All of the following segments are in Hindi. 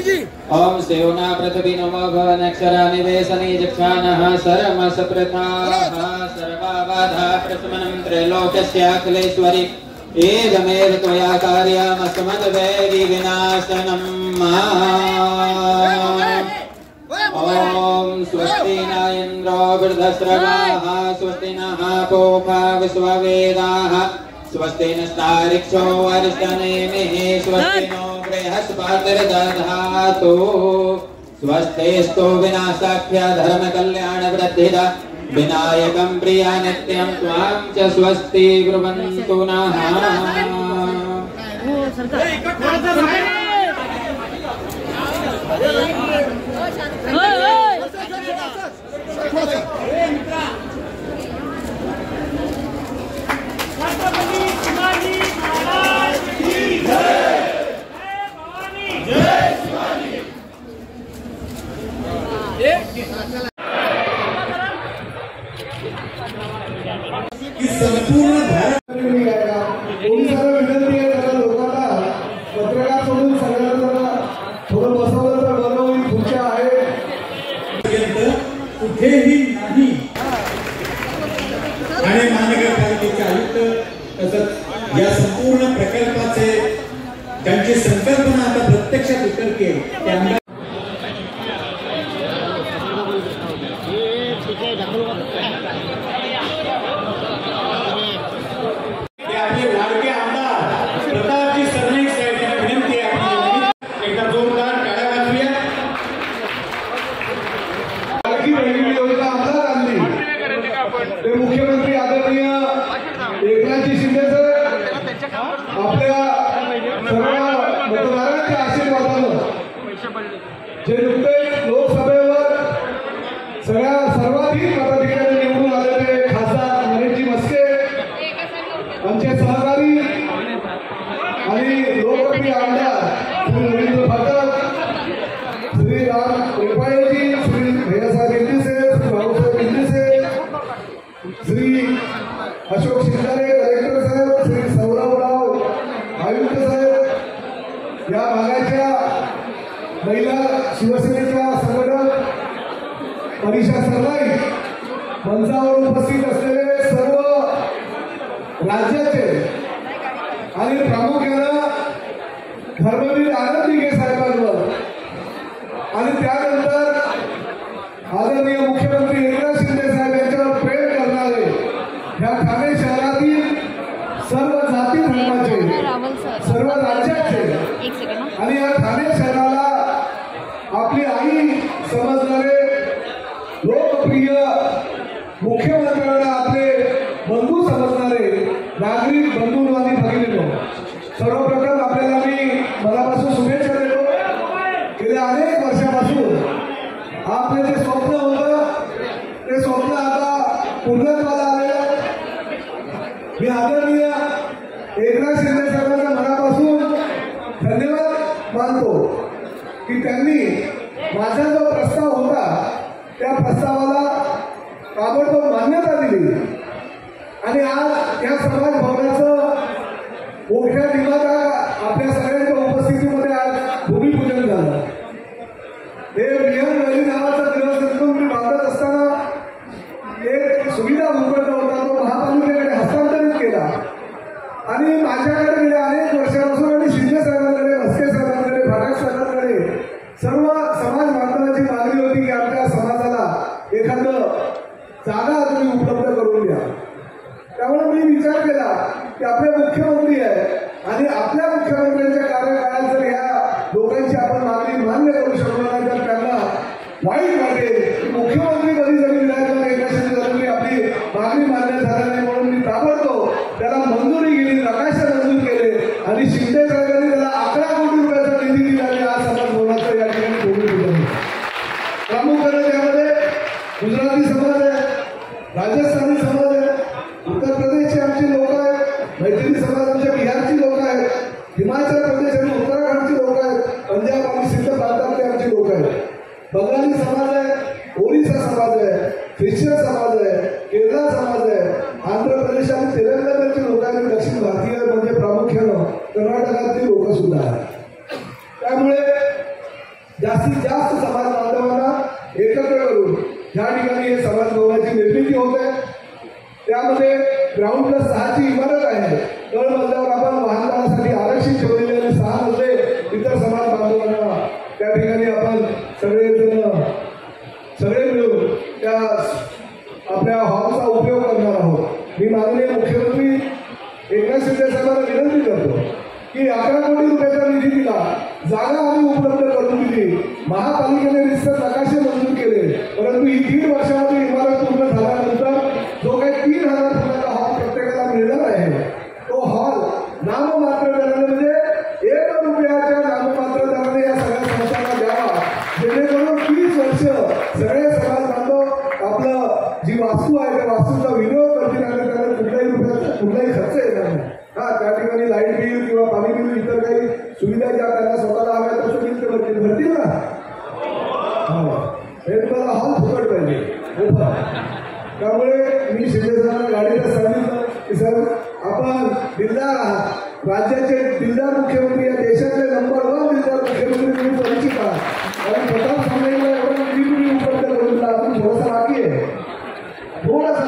ओम सेवना पृथ्वी नमो भवनक्षरा निवेशने जक्षानः सरमसप्रथाः सर्वाबाधा प्रशमनं त्रैलोक्यस्याखिलेश्वरि एवमेव त्वया कार्यमस्मद्वैरि विनाशनम्। ओम स्वस्ति न इन्द्रो वृद्धश्रवाः स्वस्ति नः पूषा विश्ववेदाः स्वस्ति नस्तारिक्षो अरिष्टनेमिः स्वस्ति नो बृहस्पतिर्दधातु स्वस्तिस्तु विनाशाख्य धर्मकल्याणवृद्धिदा विनायकं प्रिया नित्यं त्वां च स्वस्ति ब्रुवन्तु नः। संपूर्ण भारत विनंती आहे त्याला लोकांना पत्रकार सोडून सगळ्यांना थोडं बसवलं तर बरं होईल। खुर्च्या आहे कुठेही नाही ठाणे महानगरपालिकेचे आयुक्त तसंच या संपूर्ण प्रकल्पाचे त्यांची संकल्पना आता प्रत्यक्षात उतरते त्यांना मुख्यमंत्री आदरणीय एकनाथजी शिंदे सर आपल्या सर्व मतदारांच्या आशीर्वादानं जे नुकतेच लोकसभेवर सर्वाधिक मताधिक्याने निवडून आलेले खासदार नरेशजी मस्के आमचे सहकारी आणि लोकप्रिय आमदार श्री रवींद्र फाटक श्री राम रेपाळेजी श्री भैयासाहेब इंदिसे श्री भाऊसाहेब इंदिसे श्री अशोक शिंदे कलेक्टर साहेब श्री सौरभराव आयुक्त साहेब या भागाच्या महिला शिवसेनेच्या संघटक मनीषा सरनाईक मंचावर उपस्थित असलेले सर्व राज्याचे आणि प्रामुख्यानं धर्मवीर आनंद दिघे साहेबांवर आणि त्यानंतर आदरणीय मुख्यमंत्री एकनाथ शिंदे साहेब यांच्यावर प्रेम करणारे ह्या ठाणे शहरातील सर्व जाती धर्माचे सर्व राज्याचे आणि या ठाणे शहराला आपली आई समजणारे लोकप्रिय मुख्यमंत्र्यांना आपले बंधू समजणारे नागरिक बंधू आणि भगिनींनो, सर्वप्रथम आपल्याला मी मनापासून शुभेच्छा देतो। गेल्या अनेक वर्षापासून आपले जे स्वप्न होतं ते स्वप्न आता पूर्णत्वाला आले। मी आदरणीय एकनाथ शिंदे साहेबांना मनापासून धन्यवाद मानतो की त्यांनी माझा जो प्रस्ताव होता त्या प्रस्तावाला ताबडतोब मान्यता दिली आणि आज या समाज भवनाचं मोठ्या दिमागा आपल्या सगळ्यांच्या उपस्थितीमध्ये आज भूमिपूजन झालं। हे रिहन वैली नावाचा दिवस मी बांधत असताना एक सुविधा उपलब्ध होता तो महापालिकेकडे हस्तांतरित केला आणि माझ्याकडे गेल्या अनेक वर्षापासून आणि शिंदे साहेबांकडे मस्के साहेबांकडे फाटक साहेबांकडे सर्व समाज बांधवांची मागणी होती की आमच्या समाजाला एखादं जागा तुम्ही उपलब्ध करून द्या। त्यामुळे मी विचार केला की आपले मुख्यमंत्री आहे आणि आपल्या मुख्यमंत्र्यांच्या कार्यकाळात जर या लोकांची आपण मागणी मान्य करू शकलो नाही तर त्यांना वाईट वाटेल की मुख्यमंत्री कधी जरी विधायचं एकनाथ शिंदे आपली मागणी मान्य झाली नाही म्हणून मी ताबडतोब त्याला मंजुरी गेली, नकाशा मंजूर केले आणि शिंदे साहेबांनी त्याला 11 कोटी रुपयाचा निधी दिला आणि आज समाज भवनाचं या ठिकाणी भूमिपूजन। प्रामुख्याने त्यामध्ये गुजराती समाज आहे, राजस्थानी समाज आहे, उत्तर प्रदेशचे आमचे लोक आहेत, मैथिली समाज आमच्या बिहारची लोक आहेत, हिमाचल प्रदेश आणि उत्तराखंडची लोक आहेत, पंजाब आणि सिंध प्रांतातले आमचे लोक आहेत, बंगाली समाज आहे, ओरिसा समाज आहे, ख्रिश्चन समाज आहे, केरळ समाज आहे, आंध्र प्रदेश आणि तेलंगणाचे लोक आहेत, दक्षिण भारतीय म्हणजे प्रामुख्यानं कर्नाटकातली लोक सुद्धा आहेत। त्यामुळे त्यामध्ये ग्राउंड प्लस 6ची इमारत आहे. तळ मजल्यावर आपण वाहनतळासाठी आरक्षित ठेवलेले आणि 6 मजले इतर समाज बांधवांना त्या ठिकाणी आपण सगळे मिळून त्या आपल्या हॉलचा उपयोग करणार आहोत. मी माननीय मुख्यमंत्री एकनाथ शिंदे साहेबांना विनंती करतो की 11 कोटी रुपयाचा निधी दिला, जागा आम्ही उपलब्ध करून दिली, महापालिकेने विस्तार नकाशे मंजूर केले, परंतु ही 1.5 वर्षामध्ये इमारत पूर्ण झाल्यानंतर जो काही 3,000 फुटाचा हॉल प्रत्येकाला मिळणार आहे तो हॉल नाममात्र दराने म्हणजे 1 रुपयाच्या नाममात्र दराने या सगळ्या संस्थांना द्यावा, जेणेकरून 30 वर्ष सगळे समाज बांधव आपलं जी वास्तू आहे त्या वास्तूचा विनियोग करतील आणि त्यांना कुठलाही खर्च येणार नाही. त्या ठिकाणी लाईट बिल किंवा पाणी बिल इतर काही सुविधा ज्या त्यांना स्वतःला हव्या तसं बिल ते भरतील ना. हे तुम्हाला हॉल फुकट पाहिजे. त्यामुळे मी शिंदे साहेबांना गाडीला सांगितलं की सर आपण दिलदार आहात, राज्याचे दिलदार मुख्यमंत्री, या देशातले नंबर 1 दिलदार मुख्यमंत्री तुम्ही परिचित आहात आणि प्रताप सांगलीला एवढं निधी उपलब्ध करून दिला, अजून थोडासा बाकी आहे, थोडासा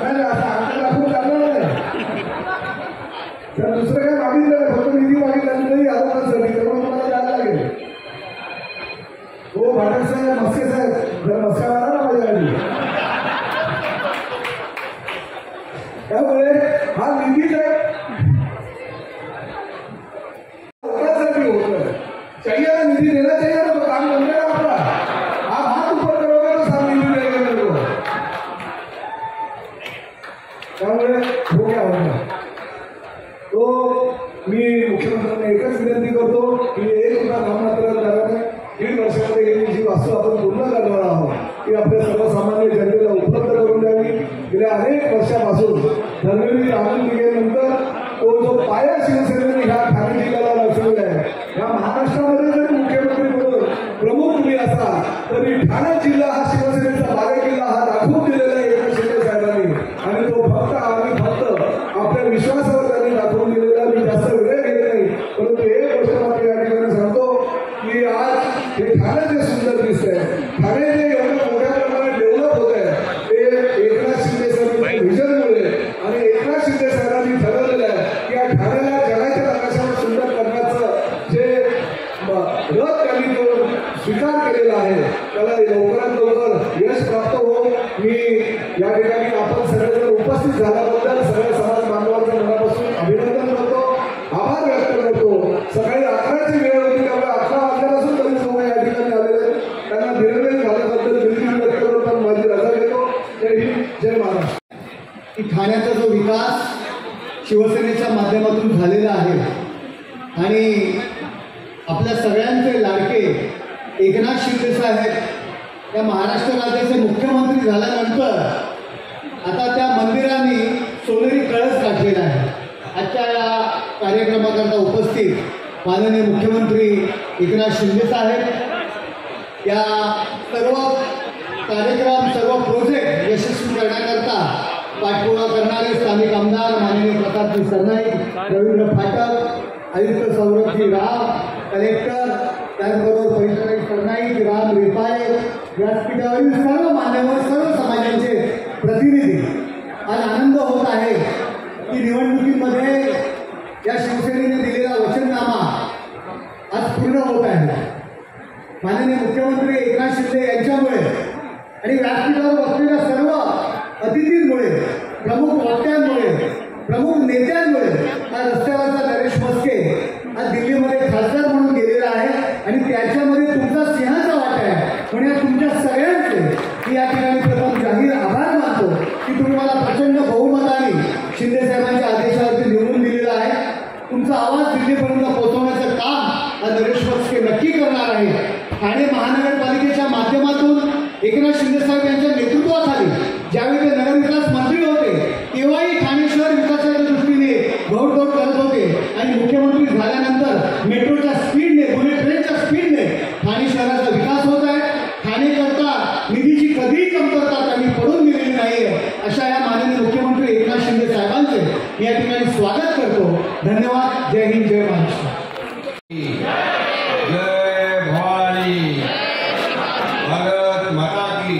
नाही असं आमच्या दाखवून चालणार नाही. तर दुसरं काय मागितलं नाही, फक्त निधी मागितला तरी आरोपांसाठी त्यामुळे तुम्हाला द्यायला लागेल. हो भाटक साहेब, मस्के साहेब, जर मस्का आला ना माझ्या गाडी. त्यामुळे हा निधी लोकांसाठी होतोय. चाहिए निधी देना चाहिए ना, तो काम बन गया आपका. आप हाथ ऊपर करोगे तो सब निधी देगा मेरे को. त्यामुळे हो क्या होगा. तो मी मुख्यमंत्र्यांना एकच विनंती करतो की 1 रुपया नाममात्र दराने 1.5 वर्षामध्ये ही जी वास्तू आपण पूर्ण करणार आहोत ती आपल्या सर्वसामान्य जनतेला उपलब्ध करून द्यावी. गेल्या अनेक वर्षापासून धर्मवीर रामन दिघेनंतर तो जो पाया शिवसेनेने ह्या ठाणे जिल्ह्याला रचलेला आहे, या महाराष्ट्रामध्ये जरी मुख्यमंत्री म्हणून प्रमुख तुम्ही असाल तरी ठाणे जिल्हा हा शिवसेनेचा बालेकिल्ला हा दाखवून दिलेला आहे एकनाथ शिंदे साहेबांनी. आणि तो फक्त आपल्या विश्वासावर त्यांनी दाखवून दिलेला. मी जास्त वेळ घेत नाही, परंतु एक गोष्ट मात्र या ठिकाणी सांगतो की आज हे ठाणे जे सुंदर दिसतंय, ठाणे जे एवढं मोठ्या प्रमाणात डेव्हलप होत आहे ते एकनाथ शिंदे साहेबांच्या व्हिजनमुळे आणि एकनाथ शिंदे साहेबांनी ठरवलेलं आहे की या ठाण्याला जगाच्या नकाशावर सुंदर करण्याचं जे रथ त्यांनी जो स्वीकार केलेला आहे त्याला लवकरात लवकर यश प्राप्त हो. मी या ठिकाणी आपण सगळेजण उपस्थित झाल्याबद्दल सगळ्या समाज बांधवांचं मनापासून अभिनंदन करतो, आभार व्यक्त करतो. सकाळी 11ची वेळ होती, त्यामुळे 11 वाजल्यापासून तरी लोक या ठिकाणी आलेले, त्यांना निर्णय झाल्याबद्दल दिलगिरी व्यक्त करतो. माझी रजा घेतो. जय हिंद, जय महाराष्ट्र. की ठाण्याचा जो विकास शिवसेनेच्या माध्यमातून झालेला आहे आणि आपल्या सगळ्यांचे लाडके एकनाथ शिंदे साहेब या महाराष्ट्र राज्याचे मुख्यमंत्री झाल्यानंतर आता त्या मंदिरांनी सोनेरी कळस काढलेला आहे. आजच्या या कार्यक्रमाकरता उपस्थित माननीय मुख्यमंत्री एकनाथ शिंदे साहेब या सर्व कार्यक्रम सर्व प्रोजेक्ट यशस्वी करण्याकरता पाठपुरावा करणारे स्थानिक आमदार माननीय प्रतापजी सरनाईक, रवींद्र फाटक, आयुक्त सौरभजी राव, कलेक्टर, त्याचबरोबर परिचारक सरनाईक, राम रेपाळे, व्यासपीठावरील सर्व मान्यवर, सर्व समाजांचे प्रतिनिधी. आज आनंद होत आहे की निवडणुकीमध्ये या शिवसेनेने दिलेला वचननामा आज पूर्ण होत आहे. माननीय मुख्यमंत्री एकनाथ शिंदे यांच्यामुळे आणि व्यासपीठावर बसलेल्या सर्व अतिथींमुळे, प्रमुख वक्त्यांमुळे, प्रमुख नेत्यांमुळे आज रस्त्यावरचा नरेश मस्के आज दिल्लीमध्ये खासदार म्हणून गेलेला आहे आणि त्याच्यामध्ये तुमचा सिंहाचा वाटा आहे. पण या तुमच्या सगळ्यांचे मी या ठिकाणी प्रथम जाहीर आभार मानतो की तुम्ही मला प्रचंड बहुमताने शिंदे साहेबांच्या आदेशावरती निवडून दिलेला आहे. तुमचा आवाज दिल्लीपर्यंत पोहोचवण्याचं काम आज नरेश मस्के नक्की करणार आहे. ठाणे महानगरपालिकेच्या माध्यमातून एकनाथ शिंदे साहेब यांच्या नेतृत्वाखाली ज्यावेळी ते नगरविकास मंत्री होते तेव्हाही ठाणे शहर विकासाच्या दृष्टीने घोडदौड करत होते आणि मुख्यमंत्री झाल्यानंतर मेट्रोच्या स्पीडने, बुलेट ट्रेनच्या स्पीडने ठाणे शहराचा विकास होत आहे. ठाणेकरता निधीची कधीही कमतरता त्यांनी पडून दिलेली नाहीये. अशा या माननीय मुख्यमंत्री एकनाथ शिंदे साहेबांचे मी या ठिकाणी स्वागत करतो. धन्यवाद. जय हिंद, जय महाराष्ट्र. जय भवानी, भारत माता की.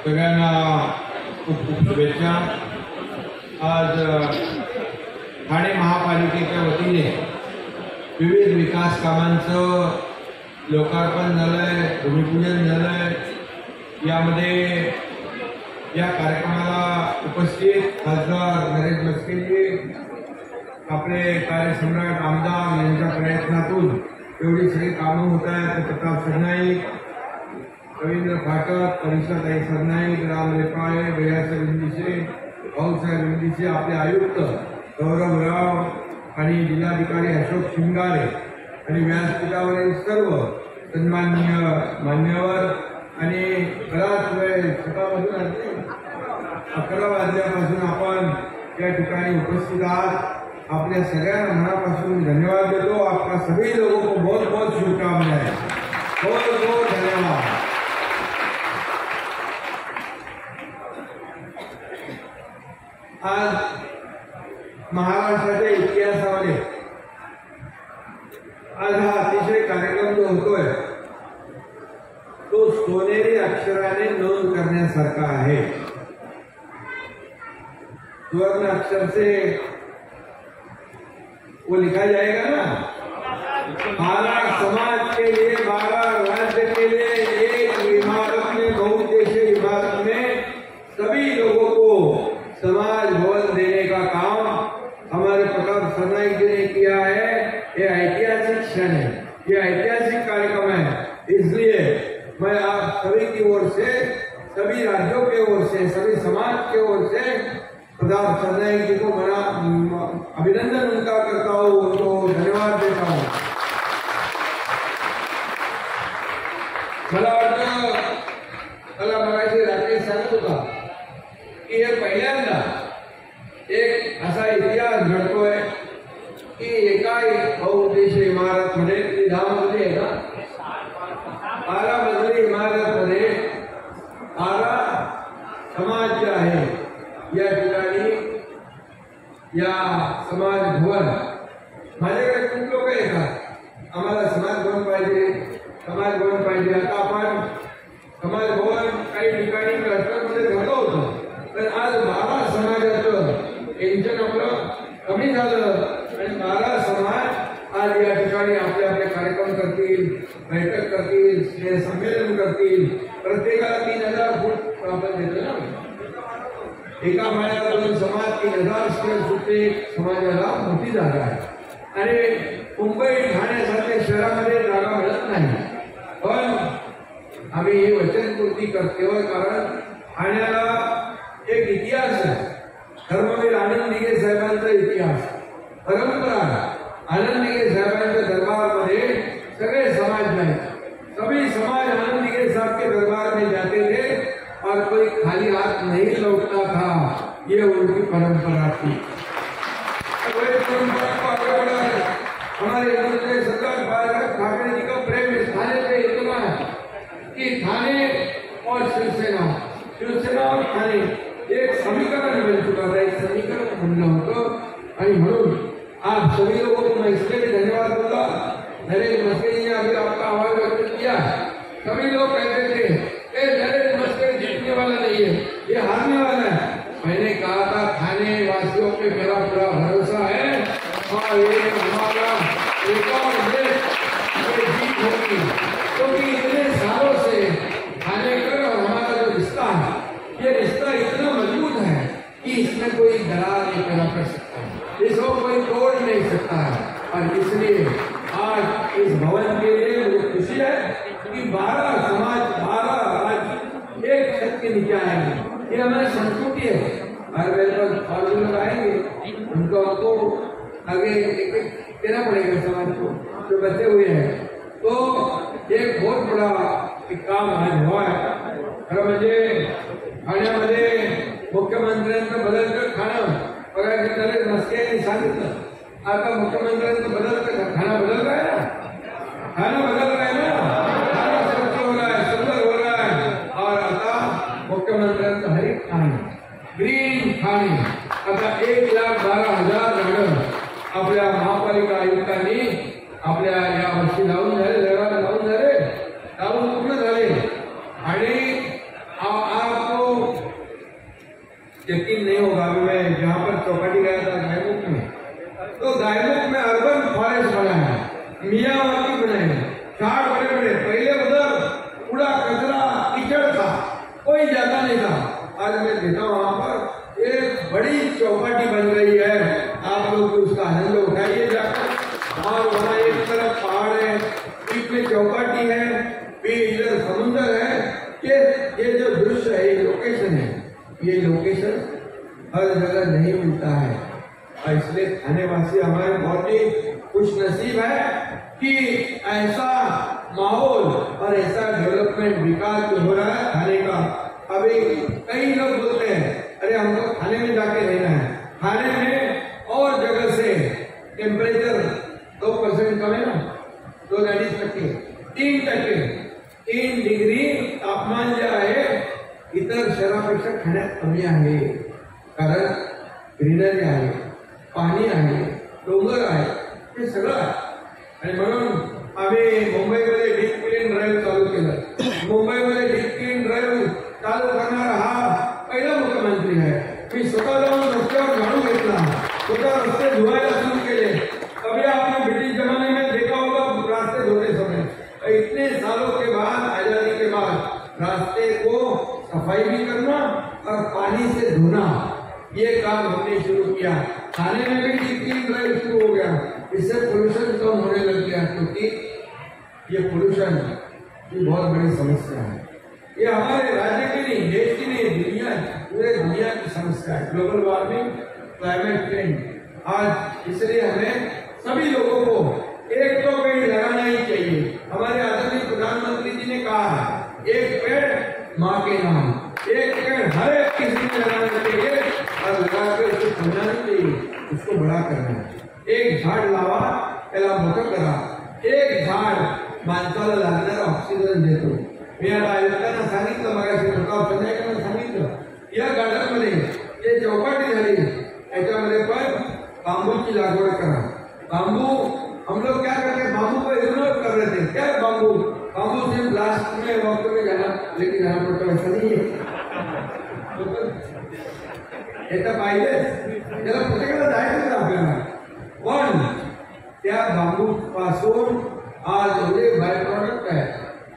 सगळ्यांना खूप खूप शुभेच्छा। आज ठाणे महापालिकेच्या वतीने विविध विकास कामांचं लोकार्पण झालंय, भूमिपूजन झालंय। यामध्ये या कार्यक्रमाला उपस्थित खासदार नरेश मस्केजी, आपले कार्यसम्राट आमदार यांच्या प्रयत्नातून एवढी सगळी कामं होत आहेत। प्रताप सरनाईक, रवींद्र फाटक, परिषद सरनाईक, राम रेपाळे, भैयासाहेब इंदिसे, भाऊसाहेब इंदिसे, आपले आयुक्त गौरव राव आणि जिल्हाधिकारी अशोक शिंगारे आणि व्यासपीठावरील सर्व सन्माननीय मान्यवर आणि बराच वेळ सकाळपासून 11 वाजल्यापासून आपण या ठिकाणी उपस्थित आहात। आपल्या सगळ्यांना मनापासून धन्यवाद देतो। आपका सभी लोगों को बहुत बहुत शुभकामनाएं, बहुत बहुत धन्यवाद। आज महाराष्ट्राच्या इतिहासामध्ये आज हा अतिशय कार्यक्रम जो होतोय तो सोनेरी अक्षराने नोंद करण्यासारखा आहे। स्वर्ण अक्षर से वो लिखा जाएगा ना, 12 समाज के लिए, 12 राज्य के लिए, एक इमारत में, बहुउद्देशीय इमारत में सभी लोगों को समाज भवन देने का काम हमारे प्रताप सरनाईक जी ने किया है। ये ऐतिहासिक क्षण है, ये ऐतिहासिक कार्यक्रम है। इसलिए मैं आप सभी की ओर से, सभी राज्यों के ओर से, सभी समाज के ओर से प्रताप सरनाईक जी को बड़ा अभिनंदन उनका करता हूँ, उनको धन्यवाद देता हूँ। मला वाटतं मला मगाशी राकेश सांगत होता की हे पहिल्यांदा एक असा इतिहास घडतोय की एका बहुउद्देशीय इमारत मध्ये 10 मजली आहे ना, 12 मजली इमारत मध्ये 12 समाज जे आहे या ठिकाणी या समाज भवन, माझ्याकडे खूप लोक येतात, आम्हाला समाज भवन पाहिजे, समाज भवन पाहिजे। आता आपण समाज भवन काही ठिकाणी क्लस्टरमध्ये झालं होतं, तर आज 12 समाजाचं टेन्शन आपलं कमी झालं आणि 12 समाज आज या ठिकाणी आपले आपले कार्यक्रम करतील, बैठक करतील, स्नेहसंमेलन करतील। प्रत्येकाला 3000 फूट आपण देतो ना, एका माळ्याला 2 समाज, 3000 स्क्वेअर फूट समाजाला मोठी जागा आहे आणि मुंबई ठाण्यासारख्या शहरामध्ये जागा मिळत नाही। पण आम्ही ही वचनपूर्ती करतोय कारण ठाण्याला एक इतिहास आहे, धर्मवीर आनंद दिघे साहेबांचा इतिहास, परंपरा। आनंद दिघे साहेबांच्या दरबारमध्ये सगळे समाज जाए, सभी समाज आनंद दिघे साहब के दरबार में जाते थे और कोई खाली हाथ नहीं लौटता था, ये उनकी परंपरा थी। वही परंपरा को आगे बढ़ाया हमारे हिंदू सरदार बालासाहेब ठाकरे जी का प्रेम इस थाने पे इतना है कि थाने और शिवसेना और थाने एक समीकरण बन चुका था, एक समीकरण बनलं होतं आणि म्हणून आप सभी लोगों को मैं इसलिए भी धन्यवाद दूंगा। नरेश मस्केजी ने अभी आपका आवाज व्यक्त किया, सभी लोग कहते थे नरेश मस्केजी जीतने वाला नहीं है, ये हारने वाला है। मैंने कहा था थाने वासियों पे मेरा पूरा भरोसा है और ये हमारा रिकॉर्ड जीत होगी, क्योंकि इतने सालों से थाने का और हमारा जो रिश्ता है, ये रिश्ता इतना मजबूत है कि इसमें कोई दरार नहीं पैदा कर सकता है, इसको कोई तोड़ नहीं सकता है। और इसलिए आज इस भवन के लिए मुझे खुशी है कि 12 समाज, 12 राज्य एक छत के नीचे आएंगे। ये हमारी संस्कृति है। हर वेल और लोग आएंगे, उनको हमको आगे एक देना पड़ेगा समाज को जो बचे हुए हैं। तो एक बहुत बड़ा एक काम आज हुआ है। खरं म्हणजे ठाण्यामध्ये मुख्यमंत्र्यांचं बदलतं खाणं बघा, नरेश मस्के यांनी सांगितलं, आता मुख्यमंत्र्यांचं बदलतं खाना बदल रहा है ना, खाना बदल रहा है ना, खाना स्वच्छ हो रहा है, सुंदर हो रहा है। और आता मुख्यमंत्र्यांचं हरित खाणे, ग्रीन खाणे, आता 1,12,000 झाडं आपल्या महापालिका आयुक्तांनी आपल्या या वर्षी लावून पूर्ण झाले। आणि आपको यकीन नहीं होगा, मैं जहाँ पर चौपाटी गया था गायमुख में, तो गायमुख में अर्बन फॉरेस्ट बना है, मियावाकी बने हैं, झाड़ बड़े बड़े, पहले उधर कूड़ा कचरा कीचड़ था, कोई जाता नहीं था। आज मैं देखा वहाँ पर एक बड़ी चौपाटी बन रही है, आप लोग उसका आनंद उठाइए जाकर। और वहाँ एक तरफ पहाड़ है, बीच में चौपाटी है, फिर इधर समुद्र है। ये जो दृश्य है, ये लोकेशन है, ये लोकेशन हर जगह नहीं मिलता है। और इसलिए थानेवासी हमारे बहुत ही खुश नसीब है कि ऐसा माहौल और ऐसा डेवलपमेंट विकास जो हो रहा है थाने का। अभी कई लोग बोलते हैं अरे हमको थाने में जाके रहना है, थाने में और जगह से टेम्परेचर 2% कम है ना, 3 डिग्री तापमान जे आहे इतर शहरापेक्षा ठाण्यात कमी आहे, कारण ग्रीनरी आहे, पाणी आहे, डोंगर आहे, हे सगळं आहे। आणि म्हणून आम्ही मुंबईमध्ये डीप क्लीन ड्राईव्ह चालू केलं। मुंबईमध्ये डीप क्लीन ड्राईव्ह चालू करणारा हा पहिला मुख्यमंत्री आहे। मी स्वतः जाऊन रस्त्यावर झाडू घेतला, स्वतः रस्ते धुवायला सुरू केले। कभी आपने ब्रिटिश जमाने में देखा होगा रास्ते धोते समय, इतने सालों के बाद, आजादी के बाद रास्ते को सफाई भी करना और पानी से धोना, ये काम हमने शुरू किया। थाने में भी डीप क्लीन ड्राइव शुरू हो गया, इससे पोल्यूशन कम होने लग गया, क्योंकि ये पोल्यूशन की बहुत बड़ी समस्या है। ये हमारे राज्य की नहीं, देश की नहीं, दुनिया, पूरे दुनिया की समस्या है। Global warming, climate change. आज इसलिए हमें सभी लोगों को एक तो पेड़ लगाना ही चाहिए। हमारे आदरणीय प्रधानमंत्री जी ने कहा है एक पेड़ माँ के नाम, एक पेड़ हर एक किसी को लगाना चाहिए और लगाकर उसको समझाना चाहिए, उसको बड़ा करना है। एक झाड लावा, त्याला मोठं करा। एक झाड माणसाला लागणारा ऑक्सिजन देतो। मी आता आयुक्तांना सांगितलं, मगाशी प्रताप संध्याकाळी सांगितलं, या गार्डनमध्ये जे चौपाटी झाली त्याच्यामध्ये पण बांबूची लागवड करा। बांबू हम लोग क्या करते हैं, बांबू को इग्नोर कर रहे थे। क्या बांबू से ब्लास्ट में वक्त में लेके जाना पड़ता, ऐसा नहीं है। पाहिजे त्याला प्रत्येकाला जायचं आपल्याला, पण त्या बांबू पासून आज एवढे बाय प्रॉडक्ट आहे,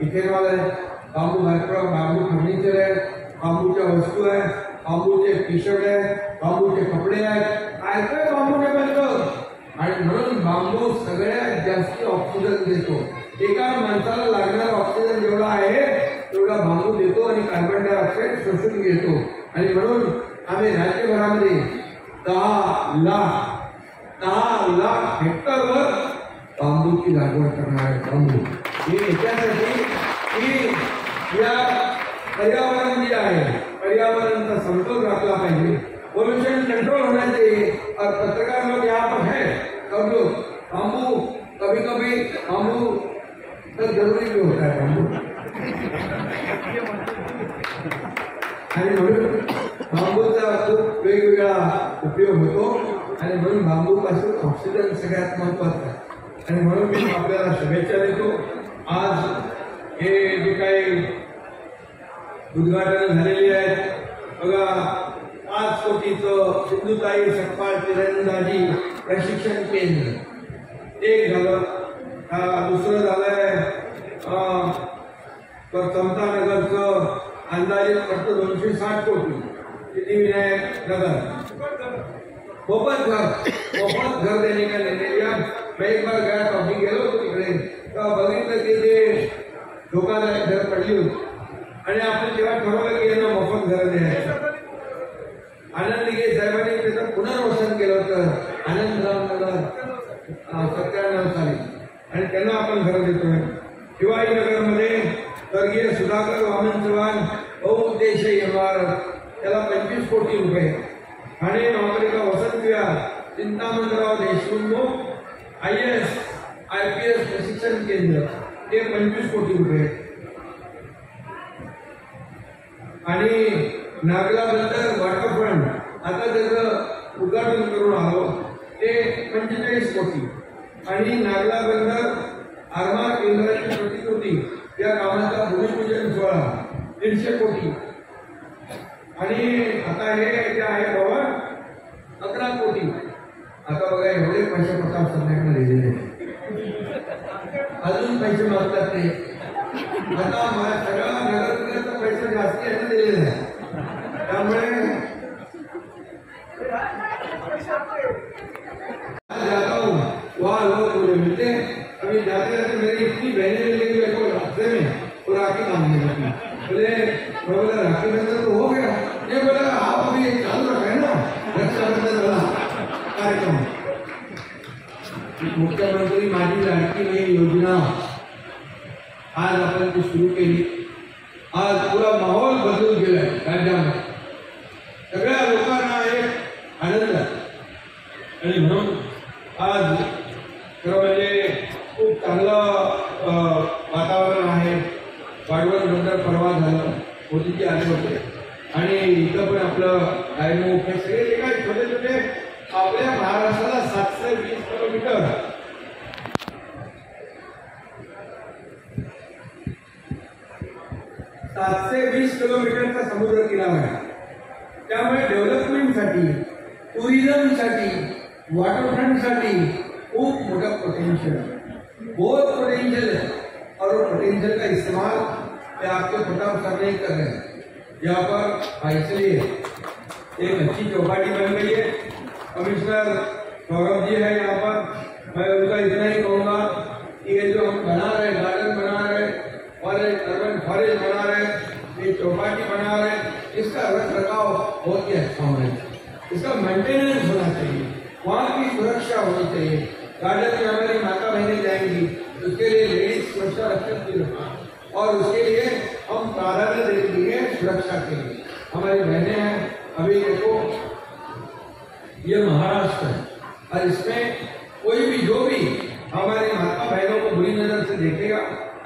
इथेनॉल आहे, bamboo bye product, bamboo furniture आहे, बांबूच्या वस्तू आहे, बांबूचे टी शर्ट आहे, बांबूचे कपडे आहेत, काय काय बांबूने बनतं। आणि म्हणून बांबू सगळ्यात जास्त ऑक्सिजन देतो। एका माणसाला लागणारा ऑक्सिजन जेवढा आहे तेवढा बांबू देतो आणि कार्बन डायऑक्साईड शोषून घेतो। आणि म्हणून आम्ही राज्यभरामध्ये 10 लाख हेक्टरवर बांबूची लागवड करणार आहे। बांबू हे याच्यासाठी की या पर्यावरण जे आहे, पर्यावरणाचा समतोल राखला पाहिजे, पोल्यूशन कंट्रोल होना चाहिए। और पत्रकार लोग यहाँ पर है, सब लोग बांबू, कभी कभी बांबू तो जरूरी भी होता है, बांबू आणि म्हणून बांबूचा खूप वेगवेगळा उपयोग होतो आणि म्हणून बांबूपासून ऑक्सिजन सगळ्यात महत्वाचा आहे। आणि म्हणून मी आपल्याला शुभेच्छा देतो। आज हे जे काही उद्घाटन झालेली आहेत, बघा 5 कोटीचं सिंधुताई सकपाळ तिरंदाजी प्रशिक्षण केंद्र एक झालं, दुसरं झालंय समतानगरचं अंदाजित खर्च 260 कोटी, सिद्धिविनायक नगर मोफत घर देने का निर्णय लिया। मैं एक बार गया तो अभी गेलो होतो तिकडे, बघितलं की ते धोकादायक घर पडली होती आणि आपण तेव्हा ठरवलं की यांना मोफत घर द्यायचं। आनंद दिघे साहेबांनी त्याचं पुनर्वसन केलं होतं आनंदराव नगर 97 साली, आणि त्यांना आपण घर देतोय। शिवाजीनगरमध्ये स्वर्गीय सुधाकर वामन चव्हाण बहुउद्देशीय इमारत, त्याला 25 कोटी रुपये। ठाणे महापालिका वसंत विहार चिंतामणराव देशमुख IAS IPS प्रशिक्षण केंद्र, ते 25 कोटी रुपये। आणि नागला बंदर वॉटरफ्रंट आता त्याचं उद्घाटन करून आलो, ते 45 कोटी। आणि नागला बंदर आरमार केंद्राची प्रतिकृती या कामाचा भूमिपूजन सोहळा 150 कोटी। आणि आता हे जे आहे भवन 11 कोटी. आता बघा एवढे पैसे प्रताप सरकारने दिलेले अजून पैसे मागतात ते. आता मला सगळा नगरपालिकेचा पैसा जास्ती यांना दिलेला आहे. त्यामुळे जाता हूँ वहाँ लोग मुझे मिलते हैं. अभी जाते जाते मेरी इतनी बहनें मिल गई मेरे को रास्ते में और राखी मांगने लगी. बोले मैं बोला राखी बंधन तो हो गया. ये बोला आप अभी चालू रखे ना रक्षाबंधन वाला कार्यक्रम. मुख्यमंत्री माझी लाडकी बहीण योजना आज आपण ती सुरू केली. आज पुरा माहोल बदलून गेलाय राज्यामध्ये. सगळ्या लोकांना एक आनंद आहे आणि म्हणून आज खरं म्हणजे खूप चांगलं वातावरण आहे. वाढवण बंदर परवा झालं, मोदीजी आले होते आणि इथं पण आपलं गायमुख हे सगळे जे काही छोटे छोटे आपल्या महाराष्ट्राला 720 किलोमीटर 720 किलोमीटरचा समुद्र किनारा आहे. त्यामुळे डेव्हलपमेंटसाठी, टुरिझमसाठी, वॉटरफ्रंटसाठी खूप मोठा पोटेंशियल है. बहुत पोटेंशियल है और वो पोटेंशियल का इस्तेमाल मैं आपके प्रताप सर नहीं कर रहे हैं. यहाँ पर इसलिए एक अच्छी चौपाटी बन गई है. कमिश्नर सौरभ जी है यहाँ पर. मैं उनका इतना ही कहूँगा कि ये जो हम बना रहे, गार्डन बना रहे और एक अर्बन फॉरेस्ट बना रहे, ये चौपाटी बना रहे, इसका रख रखाव बहुत ही अच्छा होना चाहिए. इसका मेंटेनेंस होना चाहिए. वहाँ की सुरक्षा होनी चाहिए. गार्डन में हमारी माता बहनें जाएंगी, उसके लिए लेडीज सुरक्षा रखते और उसके लिए हम प्राधान्य दे दिए सुरक्षा के लिए. हमारी बहनें हैं. अभी देखो ये महाराष्ट्र है और इसमें कोई भी जो भी हमारी माता बहनों को बुरी नजर से देखेगा,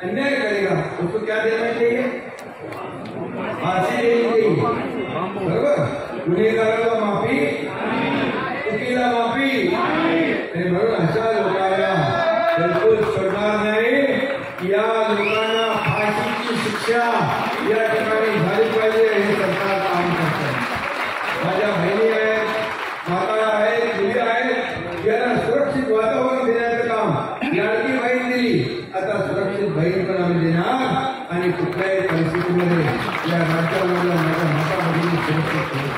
अन्याय करेगा, उसको क्या देना चाहिए? फांसी देनी चाहिए. बरोबर. गुन्हेगाराला माफी, चुकीला माफी. म्हणून अशा लोकांना बिलकुल सोडणार नाही. या लोकांना फाशीची शिक्षा या ठिकाणी झाली पाहिजे हे सरकार काम करतं. माझ्या बहिणी आहेत, माता आहेत, मुली आहेत, यांना सुरक्षित वातावरण देण्याचं काम लाडकी बहीण दिली. आता सुरक्षित बहीण पण आम्ही देणार आणि कुठल्याही परिस्थितीमध्ये या राज्यामधल्या माझ्या माता भगिनी सुरक्षित करू.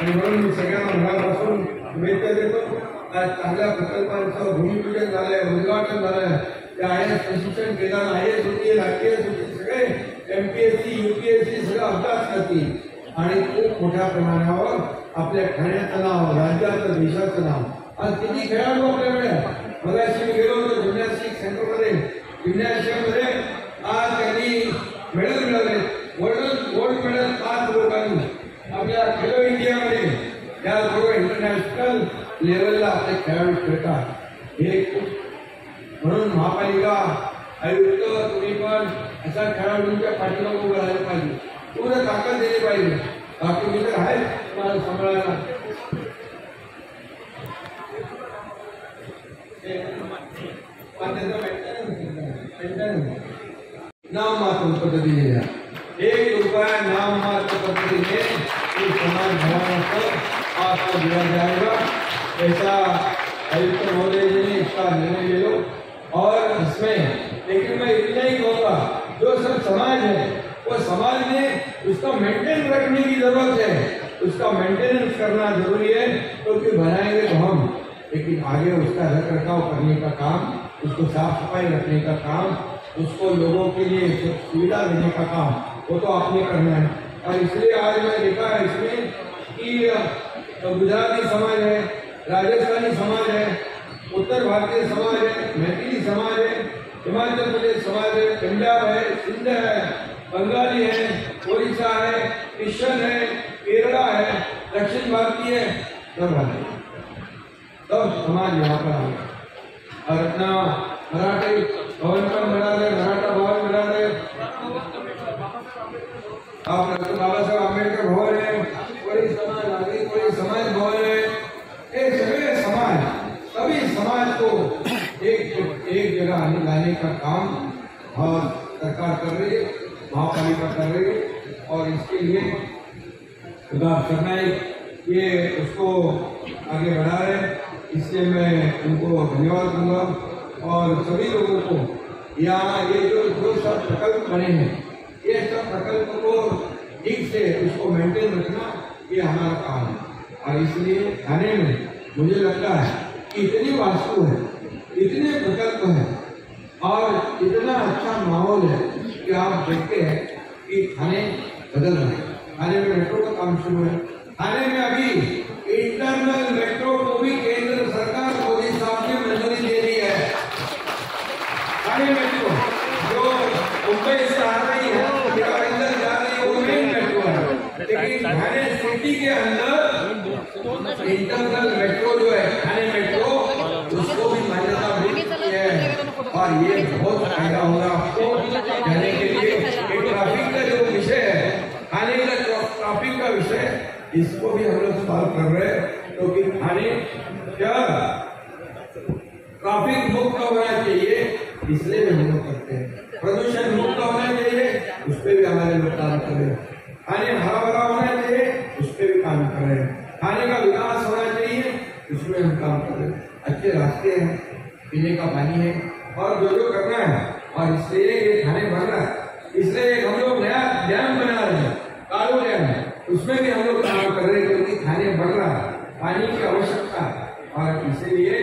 आणि म्हणून मी सगळ्यांना मनापासून शुभेच्छा देतो. आज चांगल्या प्रकल्पांचं भूमिपूजन झालंय, उद्घाटन झालंय. त्या IAS प्रशिक्षण केंद्रांना IAS होती, IPS होती, सगळे MPSC UPSC सगळं अभ्यास करतील आणि खूप मोठ्या प्रमाणावर आपल्या ठाण्याचं नाव, राज्याचं, देशाचं नाव. आज किती खेळाडू आपल्याकडे. मगाशी मी गेलो होतो जिम्नॅस्टिक सेंटरमध्ये. जिम्नॅशियममध्ये आज त्यांनी मेडल मिळवले. गोल्ड मेडल 5 लोकांनी आपल्या खेलो इंडियामध्ये. त्याचबरोबर इंटरनॅशनल लेवलला आपले खेळाडू खेळतात. हे खूप. म्हणून महापालिका आयुक्त तुम्ही पण अशा खेळाडूंच्या पाठीमागे उभं राहायला पाहिजे. पूर्ण ताकद दिली पाहिजे. बाकी मी तर आहे तुम्हाला सांभाळायला. नाम मात्र पद्धतीने 1 रुपया नाम मात्र पद्धतीने समाज भवन को आपको दिया जाएगा. ऐसा आयुक्त महोदय जी ने इसका निर्णय ले लो. और इसमें लेकिन मैं इतना ही कहूँगा, जो सब समाज है वो समाज में उसका मेंटेन रखने की जरूरत है. उसका मेंटेनेंस करना जरूरी है. क्योंकि बनाएंगे तो हम, लेकिन आगे उसका रख रखाव करने का काम, उसको साफ सफाई रखने का काम, उसको लोगों के लिए सुविधा देने का काम वो तो आपने करना है. और इसलिए आज मैं देखा है इसमें कि गुजराती समाज है, राजस्थानी समाज है, उत्तर भारतीय समाज है, मैथिली समाज है, हिमाचल प्रदेश समाज है, पंजाब है, सिंध है, बंगाली है, ओडिशा है, क्रिश्चियन है, केरला है, दक्षिण भारतीय है, सब समाज यहाँ पर आ गए. और अपना मराठी भवन पण बना रहे, मराठा भवन बना रहे, आप डॉक्टर बाबा साहेब आंबेडकर भवन है, कोई समाज नागरिक, कोई समाज भवन है. ये सभी समाज, सभी समाज को एक जगह लाने का काम और सरकार कर रही है, महापालिका कर रही है. और इसके लिए प्रताप सरनाइक ये उसको आगे बढ़ा रहे, इससे मैं उनको धन्यवाद दूंगा। और सभी लोगों को यहाँ ये जो सब प्रकल्प बने हैं, ये सब प्रकल्प को ठीक से उसको मेंटेन रखना ये हमारा काम है। और इसलिए थाने में मुझे लगता है कि इतनी वास्तु है, इतने प्रकल्प हैं और इतना अच्छा माहौल है कि आप देखते हैं कि थाने बदल रहे हैं। थाने में मेट्रो का काम शुरू है। थाने में अभी इंटरनल मेट्रो को भी केंद्र सरकार मोदी साहब ने मंजूरी दे दी है। थाने मेट्रो जो मुंबई से आ रही है या अंदर जा रही है वो मेन मेट्रो है, लेकिन थाने सिटी के अंदर इंटरनल मेट्रो जो है थाने मेट्रो उसको भी मान्यता मिल चुकी है। और ये बहुत फायदा होगा आपको जाने के लिए। ट्रैफिक का जो विषय है, थाने का ट्रैफिक का विषय, इसको भी हम लोग सॉल्व कर रहे हैं, क्योंकि थाने क्या ट्रैफिक मुक्त होना चाहिए, इसलिए हम लोग करते हैं। प्रदूषण मुक्त होना चाहिए, उस पर भी हमारे लोग काम कर रहे हैं। थाने हरा भरा होना चाहिए, उस पर भी काम कर रहे हैं। थाने का विकास होना चाहिए, उसमें हम काम कर रहे हैं। अच्छे रास्ते हैं, पीने का पानी है और जो करना है। और इसलिए ये थाने बढ़ रहा है, इसलिए हम लोग नया डैम बना रहे हैं, कालू डैम, उसमें भी हम लोग काम कर रहे हैं, क्योंकि थाने बढ़ रहा है, पानी की आवश्यकता है। और इसीलिए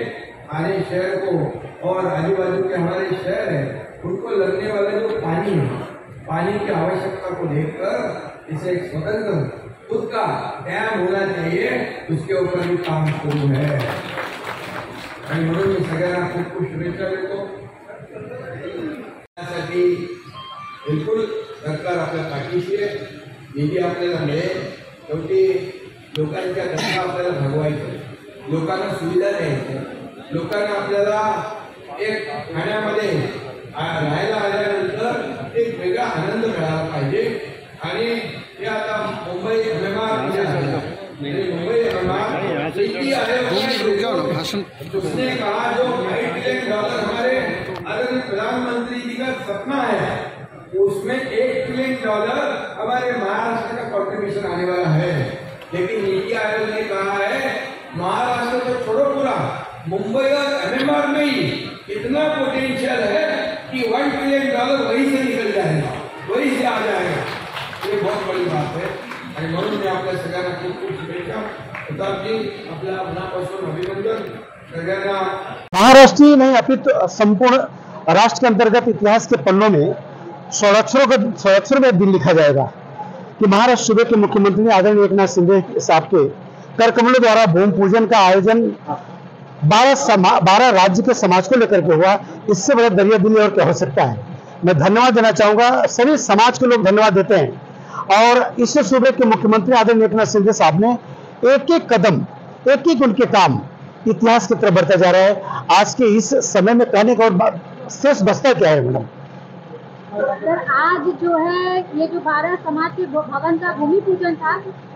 थाने शहर को और आजू बाजू के हमारे शहर है उनको लगने वाला जो पानी है, पानी की आवश्यकता को देखकर इसे एक स्वतंत्र खुद का डैम होना चाहिए, उसके ऊपर भी काम शुरू है। आणि म्हणून मी सगळ्यांना खूप खूप शुभेच्छा देतो। त्यासाठी बिलकुल सरकार आपल्या पाठीशी आहे, निधी आपल्याला मिळेल, शेवटी लोकांच्या गरजा आपल्याला भागवायच्या, लोकांना सुविधा द्यायच्या, लोकांना आपल्याला एक ठाण्यामध्ये राहायला आल्यानंतर एक वेगळा आनंद मिळाला पाहिजे। आणि हे आता मुंबई एमएमआर मुंबई एमएमआर नीति आयोग उसने कहा जो $5 ट्रिलियन हमारे आदरणीय प्रधानमंत्री जी का सपना है, उसमें $1 ट्रिलियन हमारे महाराष्ट्र का कॉन्ट्रीब्यूशन आने वाला है। लेकिन नीति आयोग ने कहा है महाराष्ट्र को छोड़ो, पूरा मुंबई और एमएमआर में ही इतना पोटेंशियल है कि $1 ट्रिलियन वहीं से निकल जाएगा, वहीं से आ जाएगा। ये बहुत बड़ी बात है आणि म्हणून मी आपल्या सगळ्यांना खूप खूप शुभेच्छा। प्रतापजी आपल्या मनापासून अभिनंदन सगळ्यांना। महाराष्ट्र ही नहीं अपितु संपूर्ण राष्ट्र के अंतर्गत इतिहास के पन्नों में स्वराक्षरों में दिन लिखा जाएगा कि महाराष्ट्र सूबे के मुख्यमंत्री आदरणीय एकनाथ शिंदे साहब के कर कमलों द्वारा भूमि पूजन का आयोजन 12 राज्य के समाज को लेकर के हुआ। इससे बड़ा दरिया दिली और क्या हो सकता है। मैं धन्यवाद देना चाहूंगा, सभी समाज के लोग धन्यवाद देते हैं। और इस सूबे के मुख्यमंत्री आदरणीय एकनाथ शिंदे साहब ने एक एक कदम, एक एक उनके काम इतिहास की तरफ बढ़ता जा रहा है। आज के इस समय में कहने का और शेष बचता क्या है मैडम? सर आज जो है ये जो 12 समाज के भवन का भूमि पूजन था,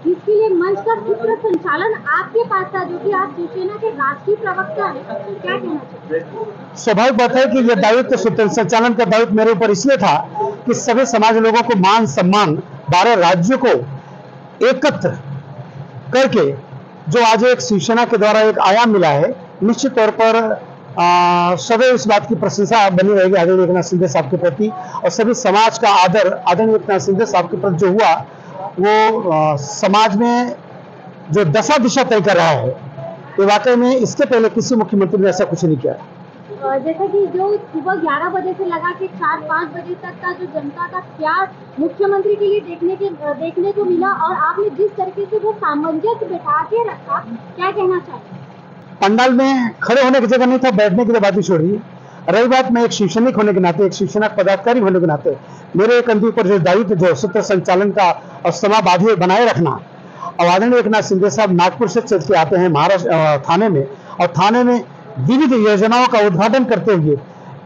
इसके लिए मंच का सूत्र संचालन आपके पास था, जो कि आप शिवसेना के राष्ट्रीय प्रवक्ता हैं, क्या कहना चाहिए? स्वाभाविक बात है कि यह दायित्व सूत्र संचालन का दायित्व मेरे ऊपर इसलिए था कि सभी समाज लोगों को मान सम्मान 12 राज्यों को एकत्र करके जो आज एक शिवसेना के द्वारा एक आयाम मिला है, निश्चित तौर पर सदैव इस बात की प्रशंसा बनी रहेगी आदरणीय एकनाथ शिंदे साहब के प्रति। और सभी समाज का आदर आदरणीय एकनाथ शिंदे साहब के प्रति जो हुआ, वो समाज में जो दशा दिशा तय कर रहा है, ये वाकई में इसके पहले किसी मुख्यमंत्री ने ऐसा कुछ नहीं किया। जैसा कि जो सुबह 11 बजे से लगा के 4-5 बजे तक का जो जनता का प्यार मुख्यमंत्री के लिए देखने को मिला, और आपने जिस तरीके से वो सामंजस्य बिठा के रखा, क्या कहना चाहिए? पंडाल में खड़े होने की जगह नहीं था, बैठने की तो बात ही छोड़िए। रही बात, मैं एक शिवसैनिक होने के नाते, एक शिवसेना पदाधिकारी होने के नाते मेरे कंधे पर जो दायित्व जो सूत्र संचालन का और समाबाधी बनाए रखना, और आदरणीय एकनाथ शिंदे साहब नागपुर से चल के आते हैं महाराष्ट्र थाने में, और थाने में विविध योजनाओं का उद्घाटन करते हुए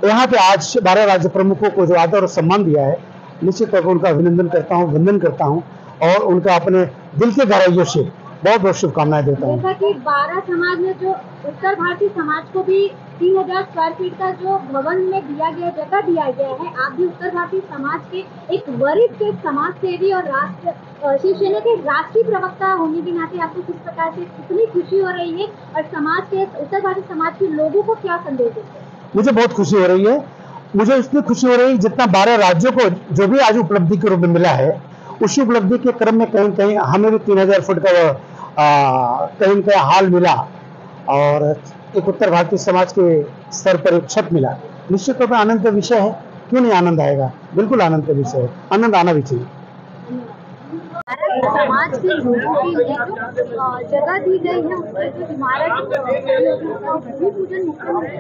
यहाँ पे आज 12 राज्य प्रमुखों को जो आदर और सम्मान दिया है, निश्चित तौर पर उनका अभिनंदन करता हूँ, वंदन करता हूँ और उनका अपने दिल के गहराइयों से बहुत बहुत शुभकामनाएं देता हूँ। जैसा कि 12 समाज में जो उत्तर भारतीय समाज को भी 3000 स्क्वायर फीट का जो भवन में दिया गया जगह दिया गया है, आप भी उत्तर भारतीय समाज के एक वरिष्ठ समाज सेवी और शिवसेना के राष्ट्रीय प्रवक्ता होने के नाते आपको किस प्रकार से कितनी खुशी हो रही है और समाज के उत्तर भारतीय समाज के लोगों को क्या संदेश देते हैं? मुझे बहुत खुशी हो रही है। मुझे इसलिए खुशी हो रही है जितना 12 राज्यों को जो भी आज उपलब्धि के रूप में मिला है, उसी उपलब्धि के क्रम में कहीं कहीं हमें भी 3000 फुट का कहीं कहीं हाल मिला और एक उत्तर भारतीय समाज के स्तर पर एक छत मिला। निश्चित तौर पर आनंद का विषय है। क्यों नहीं आनंद आएगा? बिल्कुल आनंद का विषय है, आनंद आना भी चाहिए। समाज के लोगों के लिए जो जगह दी गई है, उसके जो इमारत भूमि पूजन मुख्यमंत्री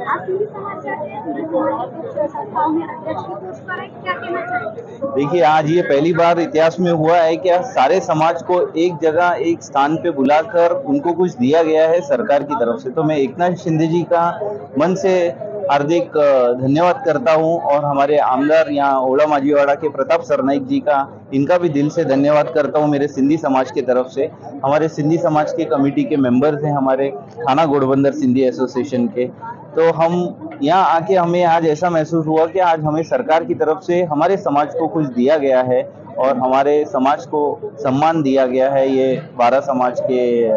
आप हिंदी समाज के संस्थाओं में अध्यक्ष की पोस्ट पर है, क्या कहना चाहेंगे? देखिए, आज ये पहली बार इतिहास में हुआ है कि सारे समाज को एक जगह एक स्थान पे बुलाकर उनको कुछ दिया गया है सरकार की तरफ से। तो मैं एकनाथ शिंदे जी का मन से हार्दिक धन्यवाद करता हूं और हमारे आमदार यहाँ ओड़ा माझीवाड़ा के प्रताप सरनाईक जी का, इनका भी दिल से धन्यवाद करता हूं मेरे सिंधी समाज की तरफ से। हमारे सिंधी समाज के कमेटी के मेंबर्स हैं, हमारे थाना घोड़बंदर सिंधी एसोसिएशन के। तो हम यहाँ आके हमें आज ऐसा महसूस हुआ कि आज हमें सरकार की तरफ से हमारे समाज को कुछ दिया गया है और हमारे समाज को सम्मान दिया गया है। ये 12 समाज के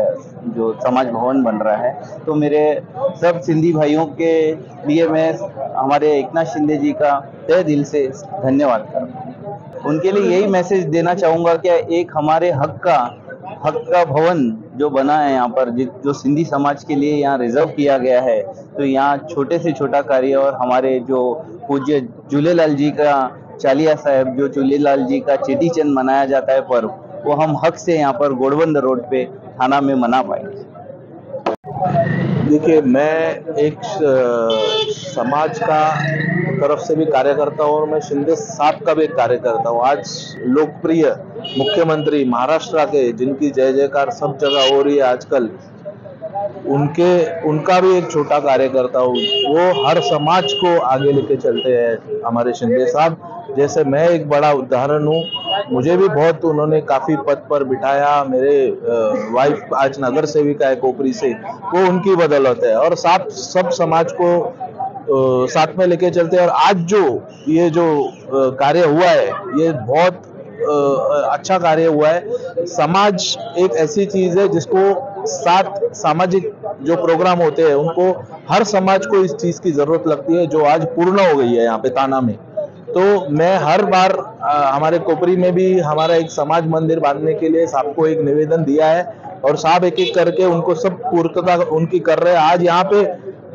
जो समाज भवन बन रहा है, तो मेरे सब सिंधी भाइयों के लिए मैं हमारे एकनाथ शिंदे जी का तहे दिल से धन्यवाद करता हूँ। उनके लिए यही मैसेज देना चाहूँगा कि एक हमारे हक का भवन जो बना है यहाँ पर, जो सिंधी समाज के लिए यहाँ रिजर्व किया गया है, तो यहाँ छोटे से छोटा कार्य और हमारे जो पूज्य झूलेलाल जी का चालिया साहब, जो झूलेलाल जी का चेटीचंद मनाया जाता है पर्व, वो हम हक से यहाँ पर घोड़बंदर रोड पे थाना में मना पाएंगे। देखिए, मैं एक समाज का तरफ से भी कार्य करता हूँ और मैं शिंदे साहब का भी एक कार्य करता हूँ। आज लोकप्रिय मुख्यमंत्री महाराष्ट्र के, जिनकी जय जयकार सब जगह हो रही है आजकल, उनका भी एक छोटा कार्य करता हूँ। वो हर समाज को आगे लेके चलते हैं हमारे शिंदे साहब। जैसे मैं एक बड़ा उदाहरण हूँ, मुझे भी बहुत उन्होंने काफी पद पर बिठाया। मेरे वाइफ आज नगर सेविका है कोपरी से, वो उनकी बदौलत है और सब समाज को साथ में लेके चलते हैं। और आज ये जो कार्य हुआ है, ये बहुत अच्छा कार्य हुआ है। समाज एक ऐसी चीज है जिसको साथ सामाजिक जो प्रोग्राम होते हैं, उनको हर समाज को इस चीज की जरूरत लगती है, जो आज पूर्ण हो गई है यहाँ पे ताना में। तो मैं हर बार हमारे कोपरी में भी हमारा एक समाज मंदिर बांधने के लिए साहब को एक निवेदन दिया है और साहब एक एक करके उनको सब पूर्तता उनकी कर रहे हैं। आज यहाँ पे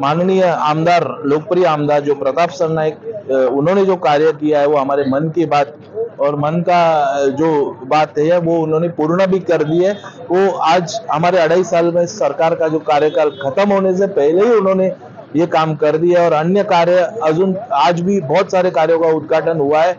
माननीय आमदार, लोकप्रिय आमदार जो प्रताप सरनाईक, उन्होंने जो कार्य किया है वो हमारे मन की बात और मन का जो बात है वो उन्होंने पूर्ण भी कर दी है। वो आज हमारे 2.5 साल में सरकार का जो कार्यकाल खत्म होने से पहले ही उन्होंने ये काम कर दिया और अन्य कार्य अजून आज भी बहुत सारे कार्यों का उद्घाटन हुआ है।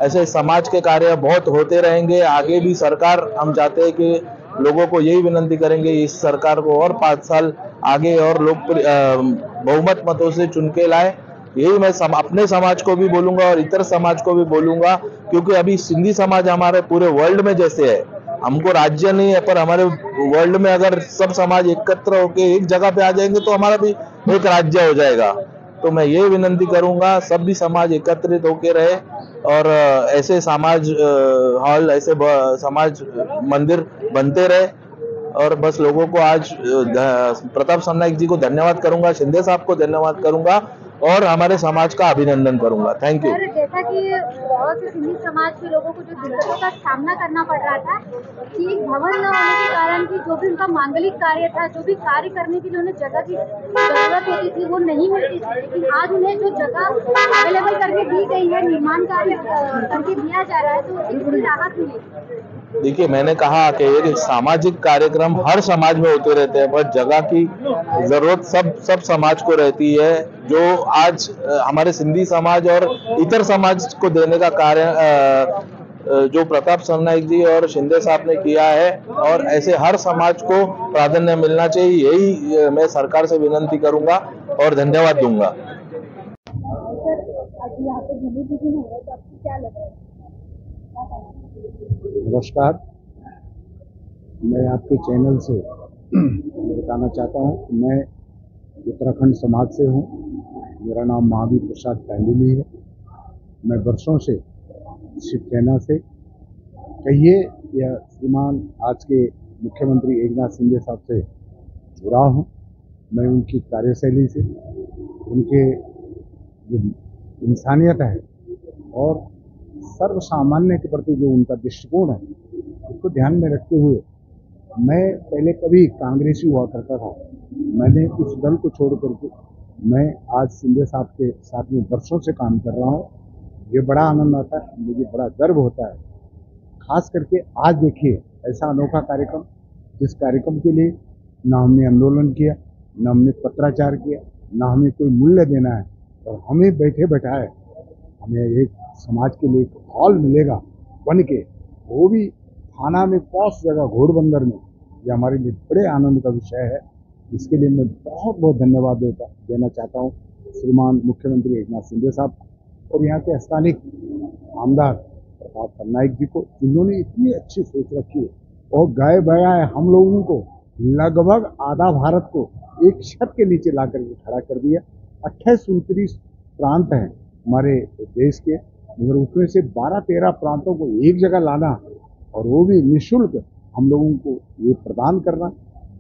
ऐसे समाज के कार्य बहुत होते रहेंगे आगे भी। सरकार, हम चाहते हैं कि लोगों को यही विनंती करेंगे इस सरकार को और 5 साल आगे और बहुमत मतों से चुन के लाए। यही मैं अपने समाज को भी बोलूंगा और इतर समाज को भी बोलूंगा, क्योंकि अभी सिंधी समाज हमारे पूरे वर्ल्ड में जैसे है, हमको राज्य नहीं है पर हमारे वर्ल्ड में अगर सब समाज एकत्र होके एक जगह पे आ जाएंगे तो हमारा भी एक राज्य हो जाएगा। तो मैं ये विनंती करूंगा सब भी समाज एकत्रित होके रहे और ऐसे समाज हॉल, ऐसे समाज मंदिर बनते रहे। और बस लोगों को आज प्रताप सरनाईक जी को धन्यवाद करूंगा, शिंदे साहब को धन्यवाद करूंगा और हमारे समाज का अभिनंदन करूंगा। Thank you. जैसा कि बहुत से सिंधी समाज के लोगों को जो दिक्कतों का सामना करना पड़ रहा था कि भवन न होने के कारण की जो भी उनका मांगलिक कार्य था, जो भी कार्य करने के लिए उन्हें जगह की जरूरत होती थी वो नहीं मिलती थी, लेकिन आज उन्हें जो जगह अवेलेबल करके दी गई है, निर्माण कार्य करके दिया जा रहा है, तो उससे थोड़ी राहत मिली। देखिए, मैंने कहा कि ये सामाजिक कार्यक्रम हर समाज में होते रहते हैं, पर जगह की जरूरत सब समाज को रहती है। जो आज हमारे सिंधी समाज और इतर समाज को देने का कार्य जो प्रताप सरनाईक जी और शिंदे साहब ने किया है, और ऐसे हर समाज को प्राधान्य मिलना चाहिए, यही मैं सरकार से विनंती करूंगा और धन्यवाद दूंगा। नमस्कार, मैं आपके चैनल से बताना चाहता हूँ, मैं उत्तराखंड समाज से हूँ। मेरा नाम महावीर प्रसाद पैंडुली है। मैं वर्षों से शिवसेना से कहिए या श्रीमान आज के मुख्यमंत्री एकनाथ शिंदे साहब से जुड़ा हूँ। मैं उनकी कार्यशैली से, उनके जो इंसानियत है और सर्वसामान्य के प्रति जो उनका दृष्टिकोण है, उसको ध्यान में रखते हुए मैं पहले कभी कांग्रेसी हुआ करता था। मैंने उस दल को छोड़ करके मैं आज शिंदे साहब के साथ में वर्षों से काम कर रहा हूँ। ये बड़ा आनंद आता है, मुझे बड़ा गर्व होता है। खास करके आज देखिए ऐसा अनोखा कार्यक्रम, जिस कार्यक्रम के लिए ना हमने आंदोलन किया, ना हमने पत्राचार किया, ना हमें कोई मूल्य देना है, और हमें बैठे बैठाए हमें एक समाज के लिए एक हॉल मिलेगा बन के, वो भी थाना में पॉश जगह घोड़बंदर में। ये हमारे लिए बड़े आनंद का विषय है। इसके लिए मैं बहुत बहुत धन्यवाद देना चाहता हूँ श्रीमान मुख्यमंत्री एकनाथ शिंदे साहब और यहाँ के स्थानिक आमदार प्रताप सरनाईक जी को, जिन्होंने इतनी अच्छी सोच रखी है और गाय बगाए हम लोगों को लगभग आधा भारत को एक छत के नीचे ला करके खड़ा कर दिया। 28-29 प्रांत हैं हमारे देश के, मगर उसमें से 12-13 प्रांतों को एक जगह लाना और वो भी निःशुल्क हम लोगों को ये प्रदान करना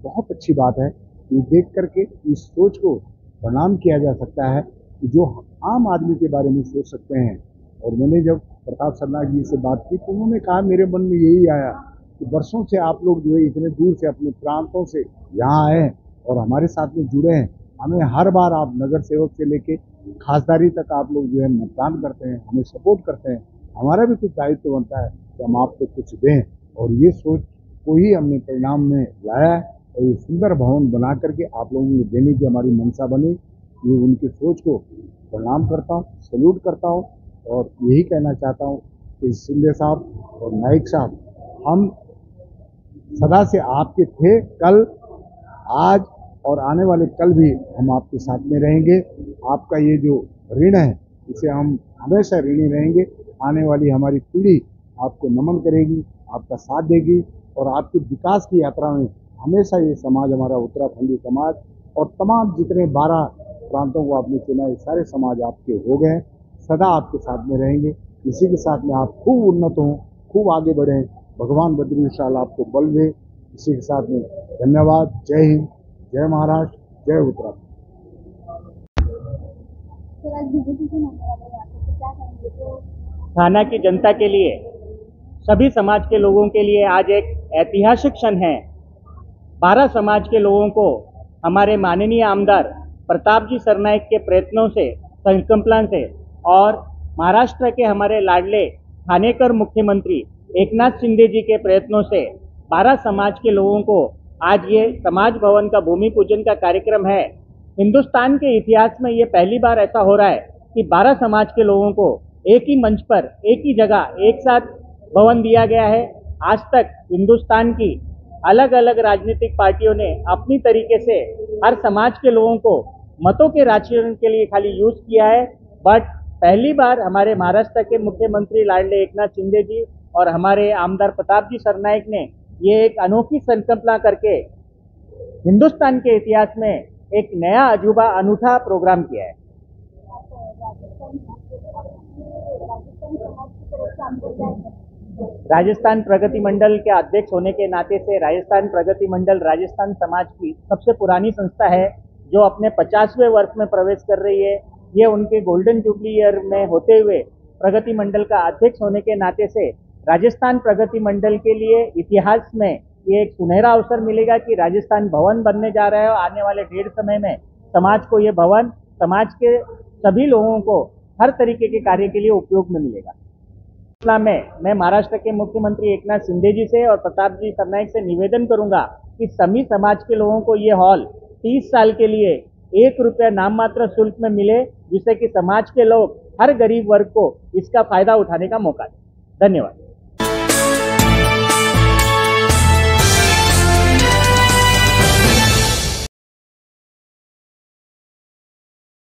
बहुत अच्छी बात है। ये देख करके इस सोच को प्रणाम किया जा सकता है कि जो आम आदमी के बारे में सोच सकते हैं। और मैंने जब प्रताप सरनाईक जी से बात की तो उन्होंने कहा, मेरे मन में यही आया कि वर्षों से आप लोग जो है इतने दूर से अपने प्रांतों से यहाँ आए और हमारे साथ में जुड़े हैं। हमें हर बार आप नगर सेवक से लेके खासदारी तक आप लोग जो है मतदान करते हैं, हमें सपोर्ट करते हैं। हमारा भी कुछ दायित्व बनता है कि हम आपको कुछ दें, और ये सोच को ही हमने परिणाम में लाया है और ये सुंदर भवन बना करके आप लोगों को देने की हमारी मंशा बनी। ये उनकी सोच को प्रणाम करता हूँ, सल्यूट करता हूँ और यही कहना चाहता हूँ कि शिंदे साहब और नाइक साहब, हम सदा से आपके थे, कल, आज और आने वाले कल भी हम आपके साथ में रहेंगे। आपका ये जो ऋण है इसे हम हमेशा ऋणी रहेंगे। आने वाली हमारी पीढ़ी आपको नमन करेगी, आपका साथ देगी और आपकी विकास की यात्रा में हमेशा ये समाज, हमारा उत्तराखंडी समाज और तमाम जितने 12 प्रांतों को आपने चुना, ये सारे समाज आपके हो गए, सदा आपके साथ में रहेंगे। इसी के साथ में आप खूब उन्नत हों, खूब आगे बढ़ें। भगवान बद्री विशाल आपको बल दे। इसी के साथ में धन्यवाद। जय हिंद, जय महाराष्ट्र, जय उत्तराखंड। थाना की जनता के लिए, सभी समाज के लोगों के लिए आज एक ऐतिहासिक क्षण है। 12 समाज के लोगों को हमारे माननीय आमदार प्रताप जी सरनाईक के प्रयत्नों से, संकल्पना से और महाराष्ट्र के हमारे लाडले ठाणेकर मुख्यमंत्री एकनाथ शिंदे जी के प्रयत्नों से 12 समाज के लोगों को आज ये समाज भवन का भूमि पूजन का कार्यक्रम है। हिंदुस्तान के इतिहास में ये पहली बार ऐसा हो रहा है कि 12 समाज के लोगों को एक ही मंच पर, एक ही जगह, एक साथ भवन दिया गया है। आज तक हिंदुस्तान की अलग अलग राजनीतिक पार्टियों ने अपनी तरीके से हर समाज के लोगों को मतों के राजनीति के लिए खाली यूज किया है, बट पहली बार हमारे महाराष्ट्र के मुख्यमंत्री लाडले एकनाथ शिंदे जी और हमारे आमदार प्रताप जी सरनाईक ने ये एक अनोखी संकल्पना करके हिंदुस्तान के इतिहास में एक नया अजूबा, अनूठा प्रोग्राम किया है। राजस्थान प्रगति मंडल के अध्यक्ष होने के नाते से राजस्थान प्रगति मंडल राजस्थान समाज की सबसे पुरानी संस्था है, जो अपने 50वें वर्ष में प्रवेश कर रही है। ये उनके गोल्डन जुबली ईयर में होते हुए प्रगति मंडल का अध्यक्ष होने के नाते से राजस्थान प्रगति मंडल के लिए इतिहास में ये एक सुनहरा अवसर मिलेगा कि राजस्थान भवन बनने जा रहा है और आने वाले 1.5 समय में समाज को ये भवन, समाज के सभी लोगों को हर तरीके के कार्य के लिए उपयोग में मिलेगा। मैं महाराष्ट्र के मुख्यमंत्री एकनाथ शिंदे जी से और प्रताप जी सरनाईक से निवेदन करूंगा कि सभी समाज के लोगों को ये हॉल 30 साल के लिए 1 रुपया नाम मात्र शुल्क में मिले, जिससे कि समाज के लोग, हर गरीब वर्ग को इसका फायदा उठाने का मौका दें। धन्यवाद।